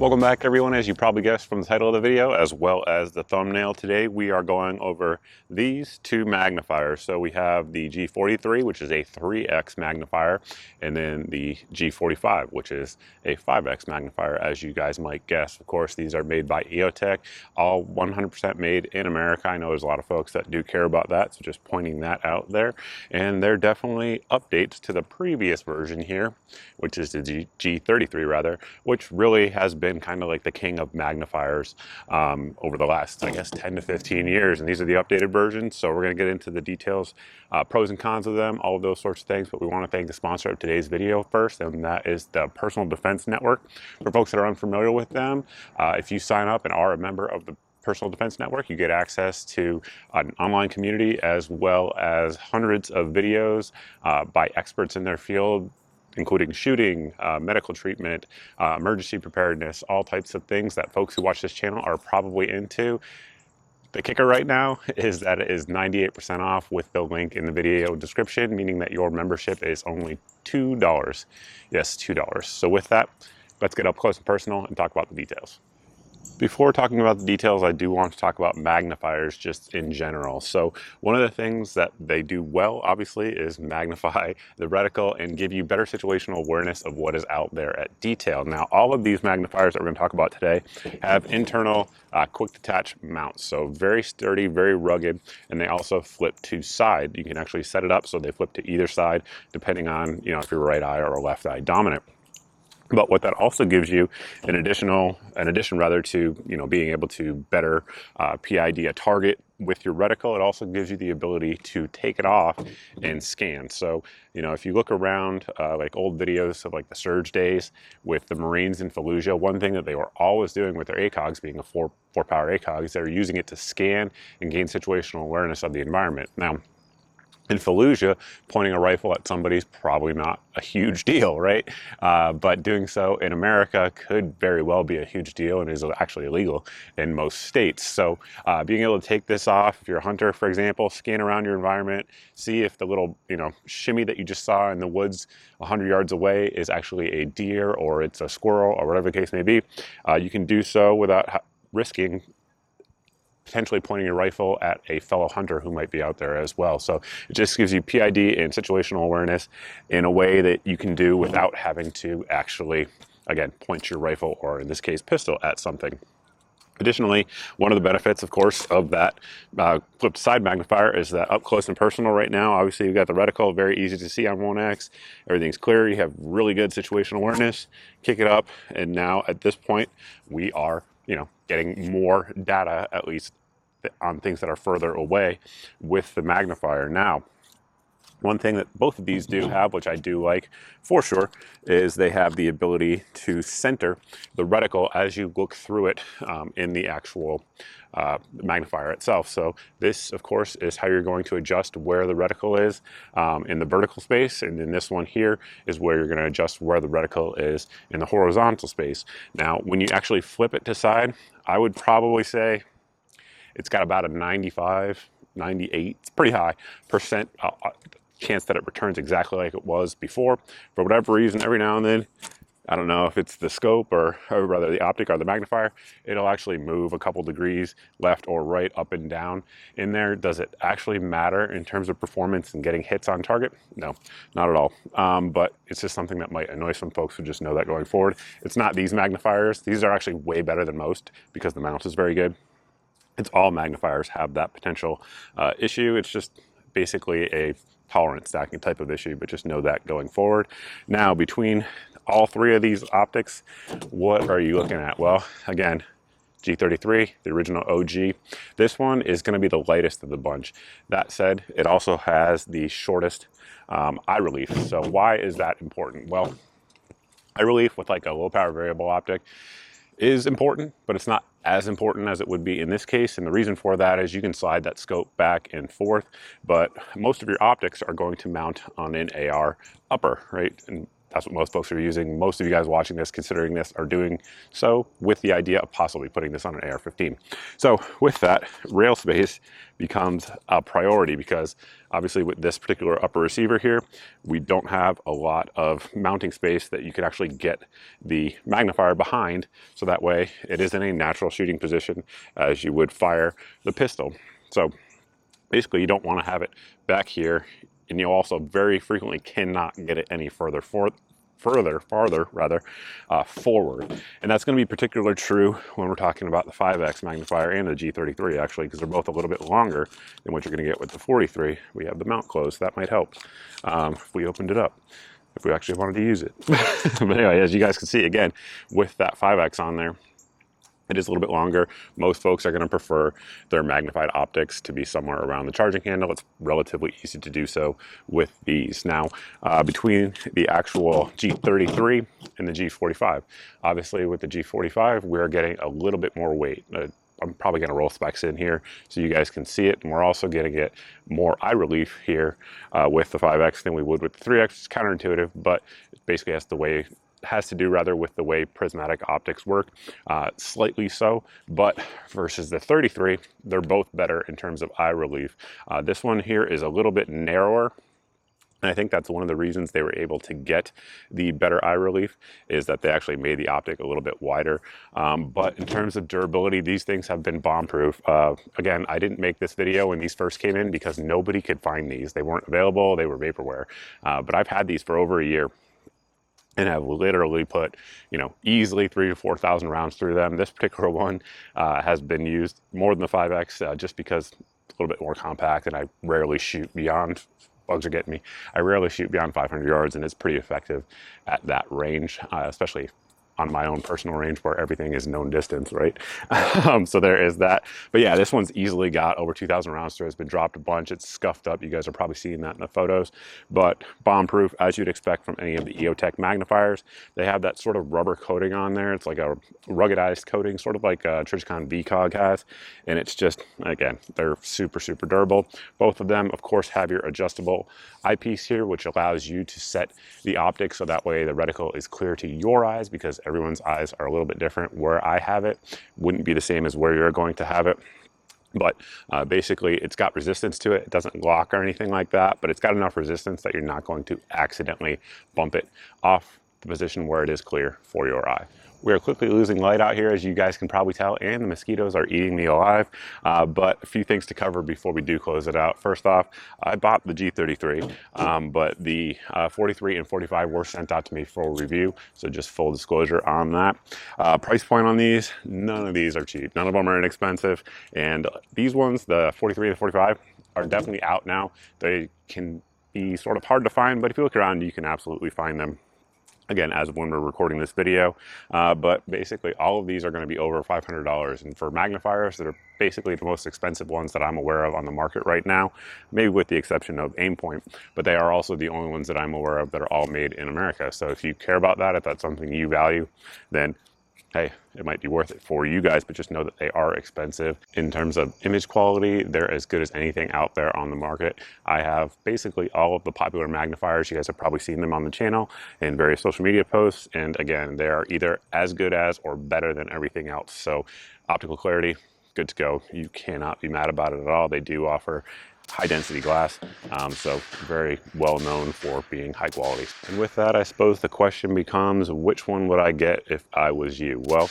Welcome back everyone. As you probably guessed from the title of the video as well as the thumbnail, today we are going over these two magnifiers. So we have the G43, which is a 3x magnifier, and then the G45, which is a 5x magnifier. As you guys might guess, of course, these are made by EOTech, all 100% made in America. I know there's a lot of folks that do care about that, so just pointing that out there. And they're definitely updates to the previous version here, which is the G33 rather, which really has been kind of like the king of magnifiers over the last, I guess, 10 to 15 years. And these are the updated versions. So we're going to get into the details, pros and cons of them, all of those sorts of things. But we want to thank the sponsor of today's video first, and that is the Personal Defense Network. For folks that are unfamiliar with them, if you sign up and are a member of the Personal Defense Network, you get access to an online community as well as hundreds of videos by experts in their field, including shooting, medical treatment, emergency preparedness, all types of things that folks who watch this channel are probably into. The kicker right now is that it is 98% off with the link in the video description, meaning that your membership is only $2. Yes, $2. So with that, let's get up close and personal and talk about the details. Before talking about the details, I do want to talk about magnifiers just in general. So one of the things that they do well, obviously, is magnify the reticle and give you better situational awareness of what is out there at detail. Now, all of these magnifiers that we're going to talk about today have internal quick detach mounts. So very sturdy, very rugged, and they also flip to side. You can actually set it up so they flip to either side, depending on, if you're right eye or left eye dominant. But what that also gives you, in addition to being able to better PID a target with your reticle, it also gives you the ability to take it off and scan. So, if you look around like old videos of like the surge days with the Marines in Fallujah, one thing that they were always doing with their ACOGs, being a four power ACOG, is they're using it to scan and gain situational awareness of the environment. Now, in Fallujah, pointing a rifle at somebody is probably not a huge deal, right? But doing so in America could very well be a huge deal and is actually illegal in most states. So being able to take this off, if you're a hunter, for example, scan around your environment, see if the little, shimmy that you just saw in the woods 100 yards away is actually a deer or it's a squirrel or whatever the case may be, you can do so without risking potentially pointing your rifle at a fellow hunter who might be out there as well. So it just gives you PID and situational awareness in a way that you can do without having to actually, again, point your rifle, or in this case, pistol, at something. Additionally, one of the benefits, of course, of that flipped side magnifier is that up close and personal right now, obviously you've got the reticle, very easy to see on 1X. Everything's clear. You have really good situational awareness. Kick it up, and now at this point, we are getting more data, at least on things that are further away with the magnifier. Now, one thing that both of these do have, which I do like for sure, is they have the ability to center the reticle as you look through it in the actual magnifier itself. So this, of course, is how you're going to adjust where the reticle is in the vertical space, and then this one here is where you're going to adjust where the reticle is in the horizontal space. Now, when you actually flip it to side, I would probably say it's got about a 95, 98, it's pretty high percent chance that it returns exactly like it was before. For whatever reason, every now and then, I don't know if it's the scope or rather the optic or the magnifier, it'll actually move a couple degrees left or right, up and down in there. Does it actually matter in terms of performance and getting hits on target? No, not at all. But it's just something that might annoy some folks who just know that going forward. It's not these magnifiers. These are actually way better than most because the mount is very good. It's all magnifiers have that potential issue. It's just basically a tolerance stacking type of issue, but just know that going forward. Now, between all three of these optics, what are you looking at? Well, again, G43, the original OG. This one is going to be the lightest of the bunch. That said, it also has the shortest eye relief. So why is that important? Well, eye relief with like a low power variable optic is important, but it's not as important as it would be in this case. And the reason for that is you can slide that scope back and forth, but most of your optics are going to mount on an AR upper, right? And that's what most folks are using. Most of you guys watching this, considering this, are doing so with the idea of possibly putting this on an AR-15. So with that, rail space becomes a priority because obviously with this particular upper receiver here, we don't have a lot of mounting space that you can actually get the magnifier behind. So that way it is in a natural shooting position as you would fire the pistol. So basically you don't want to have it back here, and you also very frequently cannot get it any farther forward. And that's going to be particularly true when we're talking about the 5X magnifier and the G43 actually, because they're both a little bit longer than what you're going to get with the 43. We have the mount closed, so that might help if we opened it up, if we actually wanted to use it. But anyway, as you guys can see, again, with that 5X on there, it is a little bit longer. Most folks are going to prefer their magnified optics to be somewhere around the charging handle. It's relatively easy to do so with these. Now, between the actual G43 and the G45, obviously with the G45, we're getting a little bit more weight. I'm probably going to roll specs in here so you guys can see it. And we're also going to get more eye relief here with the 5X than we would with the 3X. It's counterintuitive, but it basically has to do with the way prismatic optics work, slightly so, but versus the 33, they're both better in terms of eye relief. This one here is a little bit narrower. And I think that's one of the reasons they were able to get the better eye relief, is that they actually made the optic a little bit wider. But in terms of durability, these things have been bomb-proof. Again, I didn't make this video when these first came in because nobody could find these. They weren't available, they were vaporware. But I've had these for over a year and have literally put, easily 3,000 to 4,000 rounds through them. This particular one has been used more than the 5X just because it's a little bit more compact, and I rarely shoot beyond, bugs are getting me, I rarely shoot beyond 500 yards, and it's pretty effective at that range, especially on my own personal range where everything is known distance, right? So there is that. But yeah, this one's easily got over 2,000 rounds through. It's been dropped a bunch. It's scuffed up. You guys are probably seeing that in the photos, but bomb-proof as you'd expect from any of the EOTech magnifiers. They have that sort of rubber coating on there. It's like a ruggedized coating, sort of like a Trijicon VCOG has. And it's just, again, they're super, super durable. Both of them, of course, have your adjustable eyepiece here, which allows you to set the optics so that way the reticle is clear to your eyes, because everyone's eyes are a little bit different. Where I have it wouldn't be the same as where you're going to have it. But basically it's got resistance to it. It doesn't lock or anything like that, but it's got enough resistance that you're not going to accidentally bump it off the position where it is clear for your eye. We are quickly losing light out here, as you guys can probably tell, and the mosquitoes are eating me alive. But a few things to cover before we do close it out. First off, I bought the G43, but the 43 and 45 were sent out to me for review. So just full disclosure on that. Price point on these, none of these are cheap. None of them are inexpensive. And these ones, the 43 and the 45, are definitely out now. They can be sort of hard to find, but if you look around, you can absolutely find them. Again, as when we're recording this video, but basically all of these are going to be over $500. And for magnifiers that are basically the most expensive ones that I'm aware of on the market right now, maybe with the exception of Aimpoint, but they are also the only ones that I'm aware of that are all made in America. So if you care about that, if that's something you value, then hey, it might be worth it for you guys, but just know that they are expensive. In terms of image quality, they're as good as anything out there on the market. I have basically all of the popular magnifiers. You guys have probably seen them on the channel and various social media posts. And again, they are either as good as or better than everything else. So optical clarity, good to go. You cannot be mad about it at all. They do offer high density glass, so very well known for being high quality. And with that, I suppose the question becomes, which one would I get if I was you? Well,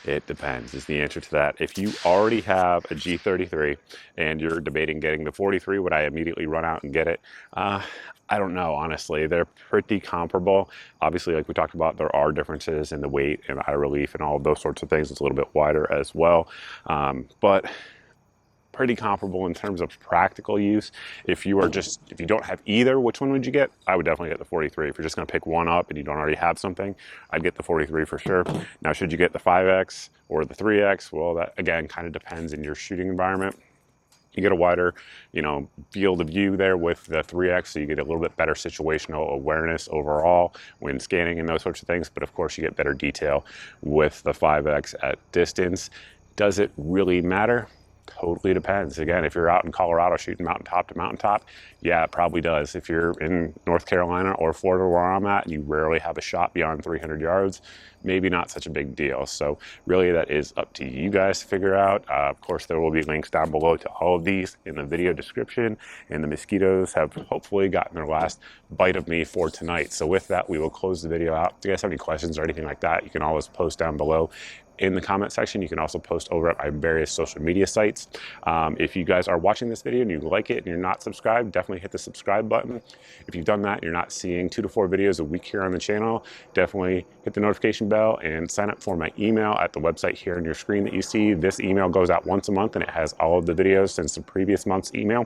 it depends is the answer to that. If you already have a G43 and you're debating getting the 43, would I immediately run out and get it? I don't know, honestly. They're pretty comparable. Obviously, like we talked about, there are differences in the weight and eye relief and all of those sorts of things. It's a little bit wider as well, but pretty comparable in terms of practical use. If you don't have either, which one would you get? I would definitely get the 43. If you're just going to pick one up and you don't already have something, I'd get the 43 for sure. Now, should you get the 5X or the 3X? Well, that again kind of depends in your shooting environment. You get a wider, field of view there with the 3X, so you get a little bit better situational awareness overall when scanning and those sorts of things. But of course, you get better detail with the 5X at distance. Does it really matter? Totally depends. Again, if you're out in Colorado shooting mountaintop to mountaintop, yeah, it probably does. If you're in North Carolina or Florida where I'm at and you rarely have a shot beyond 300 yards, maybe not such a big deal. So really that is up to you guys to figure out. Of course, there will be links down below to all of these in the video description, and the mosquitoes have hopefully gotten their last bite of me for tonight. So with that, we will close the video out. If you guys have any questions or anything like that, you can always post down below in the comment section. You can also post over at my various social media sites. If you guys are watching this video and you like it and you're not subscribed, definitely hit the subscribe button. If you've done that and you're not seeing 2 to 4 videos a week here on the channel, definitely hit the notification bell and sign up for my email at the website here on your screen that you see. This email goes out once a month and it has all of the videos since the previous month's email.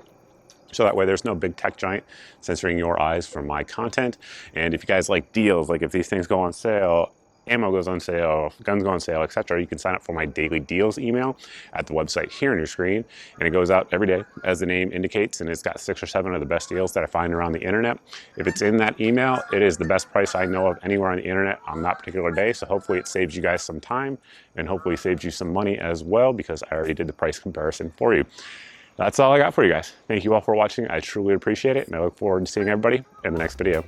So that way there's no big tech giant censoring your eyes from my content. And if you guys like deals, like if these things go on sale, ammo goes on sale, guns go on sale, etc., you can sign up for my daily deals email at the website here on your screen, and it goes out every day as the name indicates, and it's got 6 or 7 of the best deals that I find around the internet. If it's in that email, it is the best price I know of anywhere on the internet on that particular day, so hopefully it saves you guys some time and hopefully saves you some money as well, because I already did the price comparison for you. That's all I got for you guys. Thank you all for watching. I truly appreciate it, and I look forward to seeing everybody in the next video.